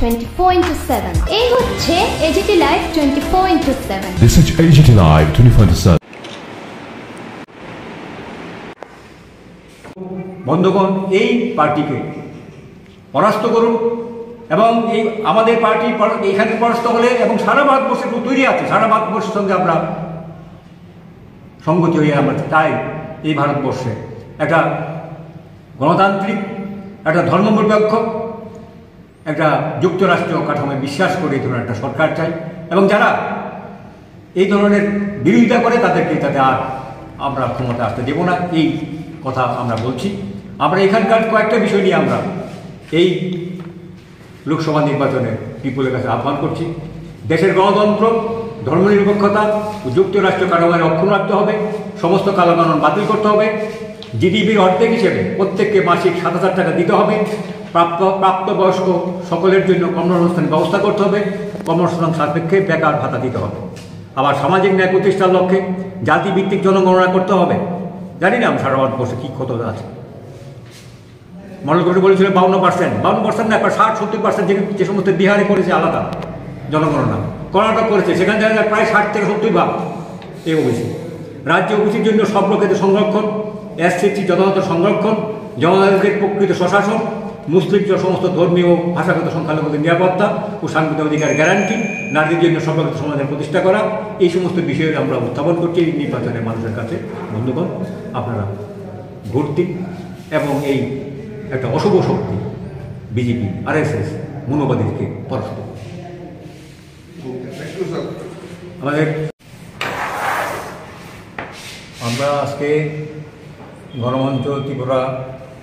24/7। এই হচ্ছে AGT live 24/7। This is AGT Live 24/7. বন্ধুগণ, এই পার্টিকে পরাস্ত করুন এবং এই আমাদের পার্টি এখানে পরাস্ত হলে এবং সারা ভারতবর্ষে তৈরি আছে, সারা ভারতবর্ষের সঙ্গে আমরা সংগতি হয়ে আমরা চাই এই ভারতবর্ষে একটা গণতান্ত্রিক, একটা ধর্মনিরপেক্ষ, একটা যুক্তরাষ্ট্রীয় কাঠামোয় বিশ্বাস করে এই ধরনের একটা সরকার চাই এবং যারা এই ধরনের বিরোধিতা করে তাদেরকে তাতে আর আমরা ক্ষমতা আসতে দেব না, এই কথা আমরা বলছি। আমরা এখানকার কয়েকটা বিষয় নিয়ে আমরা এই লোকসভা নির্বাচনে পিপুলের কাছে আহ্বান করছি। দেশের গণতন্ত্র, ধর্মনিরপেক্ষতা ও যুক্তরাষ্ট্রীয় কাঠামোয় রক্ষণ রাখতে হবে, সমস্ত কালাকানুন বাতিল করতে হবে, জিডিপির অর্ধেক হিসেবে প্রত্যেককে মাসিক 7,000 টাকা দিতে হবে, প্রাপ্তবয়স্ক সকলের জন্য কর্মসংস্থানের ব্যবস্থা করতে হবে, কর্মসংস্থান সাপেক্ষে বেকার ভাতা দিতে হবে। আবার সামাজিক ন্যায় প্রতিষ্ঠার লক্ষ্যে জাতিভিত্তিক জনগণনা করতে হবে। জানি না আমি সারা ভারতবর্ষে কী কত আছে, মনে করে বলেছিল 52% না, 60-70% যে সমস্ত বিহারে করেছে আলাদা জনগণনা, কর্ণাটক করেছে, সেখানে দেখা যায় প্রায় 60 থেকে 70 এই ওবিসি। রাজ্য ওবিসির জন্য সব লোকেদের সংরক্ষণ, এসসি যথাযথ সংরক্ষণ, জনজাতিদের প্রকৃত স্বশাসন, মুসলিম সমস্ত ধর্মীয় ভাষাগত সংখ্যালঘুদের নিরাপত্তা ও সাংবিধানিক অধিকার গ্যারান্টি, নারীদের জন্য সর্বগত সমাজের প্রতিষ্ঠা করা, এই সমস্ত বিষয়ে আমরা উত্থাপন করছি এই নির্বাচনের মানুষের কাছে। বন্ধুগণ, আপনারা ভোট দিন এবং এই একটা অশুভ শক্তি বিজেপি, আরএসএস মনোবাদীকে পরাস্ত আমরা আজকে গণমঞ্চ ত্রিপুরা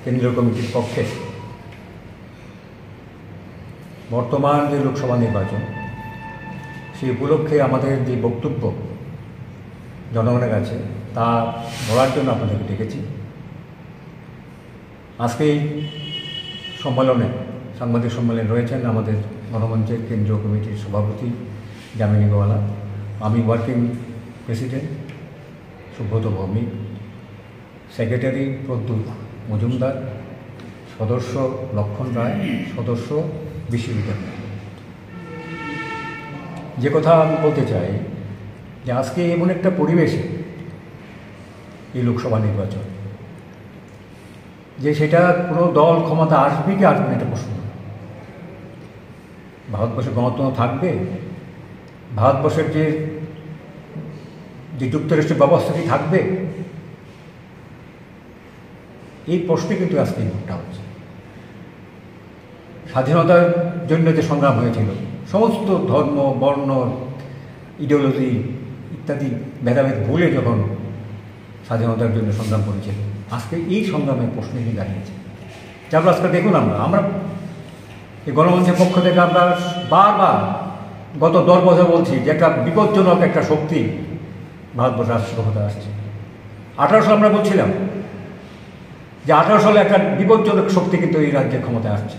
কেন্দ্রীয় কমিটির পক্ষে বর্তমান যে লোকসভা নির্বাচন সেই উপলক্ষে আমাদের যে বক্তব্য জনগণের কাছে তা বলার জন্য আপনাদেরকে ডেকেছি। আজকে এই সম্মেলনে, সাংবাদিক সম্মেলনে রয়েছেন আমাদের গণমঞ্চের কেন্দ্রীয় কমিটির সভাপতি যামিনী গোয়ালা, আমি working president Subrata Bhowmik, secretary Pradyut Majumdar, সদস্য লক্ষণ রায়, সদস্য বিশ্ববিদ্যালয়। যে কথা আমি বলতে চাই যে আজকে এমন একটা পরিবেশে এই লোকসভা নির্বাচন যে সেটা কোনো দল ক্ষমতা আসবে কি আসবে না এটা প্রশ্ন। ভারতবর্ষে গণতন্ত্র থাকবে, ভারতবর্ষের যে যুক্তরাষ্ট্রের ব্যবস্থা কি থাকবে, এই প্রশ্নে কিন্তু আজকে ভোটটা হচ্ছে। স্বাধীনতার জন্য যে সংগ্রাম হয়েছিল, সমস্ত ধর্ম, বর্ণ, ইডিওলজি ইত্যাদি ভেদাভেদ ভুলে যখন স্বাধীনতার জন্য সংগ্রাম করেছিল, আজকে এই সংগ্রামের প্রশ্নে নিয়ে দাঁড়িয়েছে। যার আজকে দেখুন আমরা এই গণমঞ্চের পক্ষ থেকে আমরা বারবার গত 10 বছর বলছি যে একটা বিপজ্জনক একটা শক্তি ভারতবর্ষে রাষ্ট্র ক্ষমতায় আসছে। 18 সালে আমরা বলছিলাম যে 18 সালে একটা বিপজ্জনক শক্তি কিন্তু এই রাজ্যের ক্ষমতায় আসছে,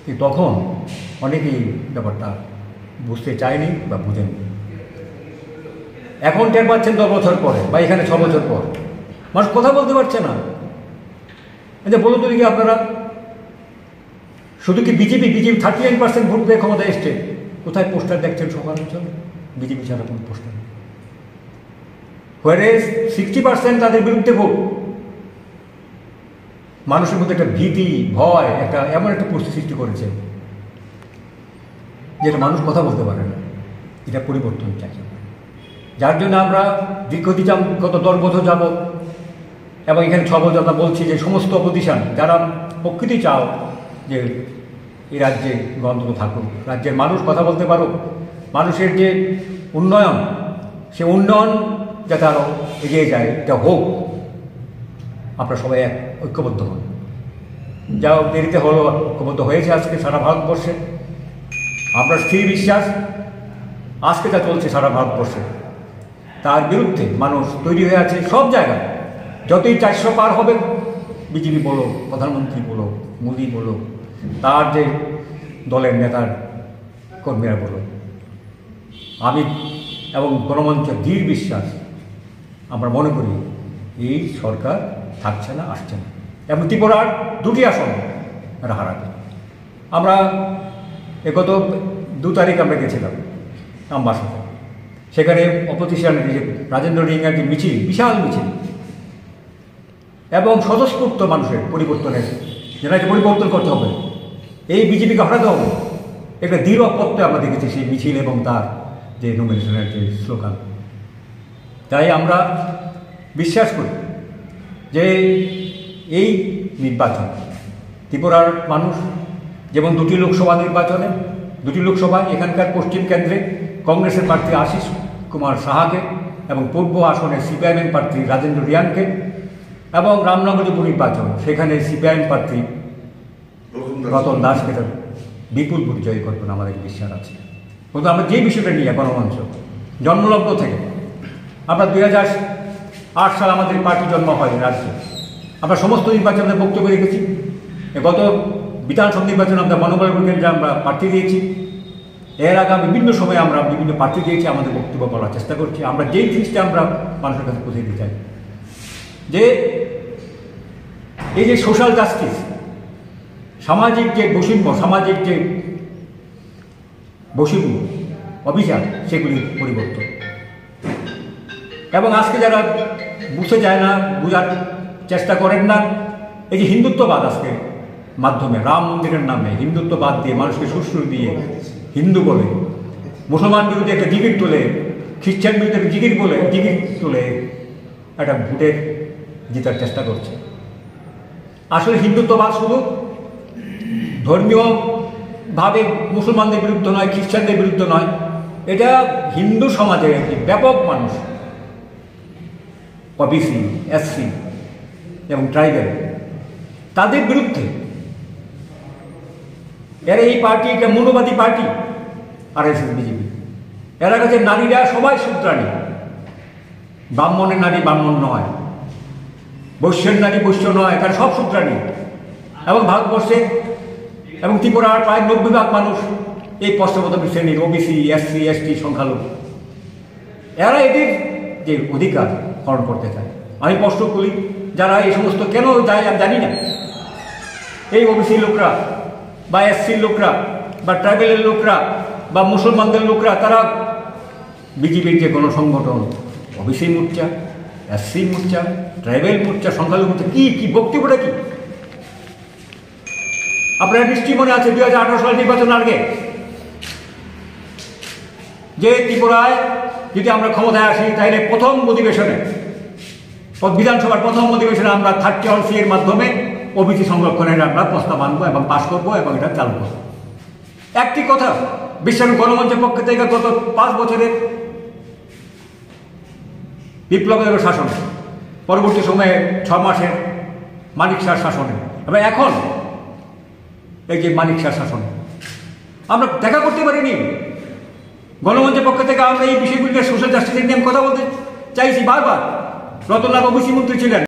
কিন্তু তখন অনেকেই ব্যাপারটা বুঝতে চায়নি বা বুঝেনি। এখন টের পাচ্ছেন 10 বছর পরে বা এখানে 6 বছর পর মানুষ কথা বলতে পারছে না। আচ্ছা বলুন তো দেখি আপনারা, শুধু কি বিজেপি 39% ভোট পেয়ে ক্ষমতায় এসছে, কোথায় পোস্টার দেখছেন সকাল অঞ্চলে? বিজেপি ছাড়া কোনো পোস্টার নেই। হোয়ারেজ 60% তাদের বিরুদ্ধে ভোট। মানুষের মধ্যে একটা ভীতি, ভয়, একটা এমন একটা পরিস্থিতি সৃষ্টি করেছে যেটা মানুষ কথা বলতে পারে না। এটা পরিবর্তন চাই, যার জন্য আমরা দীর্ঘদিন গত 10 বছর যাব এবং এখানে 6 বছর আমরা বলছি যে সমস্ত প্রতিষ্ঠান যারা প্রকৃতি চাও যে এই রাজ্যে গণতন্ত্র থাকুক, রাজ্যের মানুষ কথা বলতে পারুক, মানুষের যে উন্নয়ন, সে উন্নয়ন যাতে আরও এগিয়ে যায়, এটা হোক, আপনারা সবাই ঐক্যবদ্ধ হন। যা দেরিতে হলো ঐক্যবদ্ধ হয়েছে আজকে সারা ভারতবর্ষে। আমরা স্থির বিশ্বাস আজকে যা চলছে সারা ভারতবর্ষে তার বিরুদ্ধে মানুষ তৈরি হয়ে আছে সব জায়গায়। যতই 400 পার হবে, বিজেপি বলো, প্রধানমন্ত্রী বলো, মোদি বলো, তার যে দলের নেতার কর্মীরা বলো, আমি এবং গণমঞ্চের দৃঢ় বিশ্বাস আমরা মনে করি এই সরকার থাকছে না, আসছে না, এবং ত্রিপুরার 2টি আসন এরা হারাবে। আমরা গত 2 তারিখ আমরা গেছিলাম আমবাসাতে। সেখানে অপোজিশন যে রাজেন্দ্র রিয়াংয়ের যে মিছিল, বিশাল মিছিল এবং স্বতঃস্ফূর্ত মানুষের পরিবর্তনের, যেটাকে পরিবর্তন করতে হবে, এই বিজেপিকে হটাতে হবে, একটা দৃঢ় পথে আমরা দেখেছি সেই মিছিল এবং তার যে নমিনেশনের যে স্লোগান। তাই আমরা বিশ্বাস করি যে এই নির্বাচন ত্রিপুরার মানুষ, যেমন 2টি লোকসভা নির্বাচনে 2টি লোকসভায় এখানকার পশ্চিম কেন্দ্রে কংগ্রেসের প্রার্থী আশিস কুমার সাহাকে এবং পূর্ব আসনে সিপিআইএম প্রার্থী রাজেন্দ্র রিয়াংকে এবং রামনগর উপনির্বাচন সেখানে সিপিআইএম প্রার্থী রতন দাসকে বিপুল ভোট জয়ী করবেন আমাদের বিশ্বাস আছে। কিন্তু আমরা যে বিষয়টা নিয়ে গণমঞ্চ জন্মলগ্ন থেকে আমরা 2008 সাল আমাদের পার্টি জন্ম হয় রাজ্যে, আমরা সমস্ত নির্বাচনে বক্তব্য রেখেছি। গত বিধানসভা নির্বাচনে আমরা মনোবল কেন্দ্রে আমরা প্রার্থী দিয়েছি। এর আগে বিভিন্ন সময়ে আমরা বিভিন্ন প্রার্থী দিয়েছি, আমাদের বক্তব্য বলার চেষ্টা করছি। আমরা যেই জিনিসটা আমরা মানুষের কাছে পৌঁছে দিতে চাই যে এই যে সোশ্যাল জাস্টিস, সামাজিক যে বৈষম্য, সামাজিক যে বৈষম্য অভিযান, সেগুলির পরিবর্তন। এবং আজকে যারা বুঝতে চায় না, বোঝার চেষ্টা করেন না, এই যে হিন্দুত্ববাদ আজকে মাধ্যমে রাম মন্দিরের নামে হিন্দুত্ববাদ দিয়ে মানুষকে সুশ্রু দিয়ে হিন্দু বলে, মুসলমান বিরুদ্ধে একটা জিগির তোলে, খ্রিস্টান বিরুদ্ধে একটা জিগির তোলে একটা ভোটের জেতার চেষ্টা করছে। আসলে হিন্দুত্ববাদ শুধু ধর্মীয়ভাবে মুসলমানদের বিরুদ্ধে নয়, খ্রিস্টানদের বিরুদ্ধে নয়, এটা হিন্দু সমাজের একটি ব্যাপক মানুষ, ওবিসি, এসসি এবং ট্রাইবেল, তাদের বিরুদ্ধে। এরা এই পার্টি একটা মৌলবাদী পার্টি আরএসএস বিজেপি। এরা কাছে নারীরা সবাই শূদ্রাণী, ব্রাহ্মণের নারী ব্রাহ্মণ নয়, বৈশ্যের নারী বৈশ্য নয়, এখানে সব শূদ্রাণী। এবং ভারতবর্ষে এবং ত্রিপুরার প্রায় 90% মানুষ এই পশ্চিমবঙ্গ শ্রেণীর ওবিসি, এসসি, এসটি সংখ্যালঘু। এরা এদের যে অধিকার হরণ করতে চায়। আমি প্রশ্ন করি, যারা এই সমস্ত কেন যায় আমি জানি না, এই ওবিসি লোকরা বা এসসির লোকরা বা ট্রাইবেলের লোকরা বা মুসলমানদের লোকরা, তারা বিজেপির যে গণসংগঠন ওবিসি মোর্চা, এসসি মোর্চা, ট্রাইবেল মোর্চা, সংখ্যালঘু মোর্চা, কি বক্তব্যটা কি? আপনারা নিশ্চয়ই মনে আছে 2018 সালের নির্বাচন আগে যে ত্রিপুরায় যদি আমরা ক্ষমতায় আসি তাহলে প্রথম অধিবেশনে, বিধানসভার প্রথম অধিবেশনে আমরা 31C এর মাধ্যমে ওবিসি সংরক্ষণের আমরা প্রস্তাব আনবো এবং পাশ করবো এবং এটা চালু করবো। একটি কথা, বিশ্বের গণমঞ্চের পক্ষ থেকে গত 5 বছরের বিপ্লবের শাসনে, পরবর্তী সময়ে 6 মাসের মানিক শাহর শাসনে এবং এখন এই যে মানিক শাহর শাসন আমরা দেখা করতে পারিনি। গণমঞ্চের পক্ষ থেকে আমরা এই বিষয়গুলিকে সোশ্যাল জাস্টিসের নিয়ে কথা বলতে চাইছি বারবার। রতনলাল ওবিসি মন্ত্রী ছিলেন।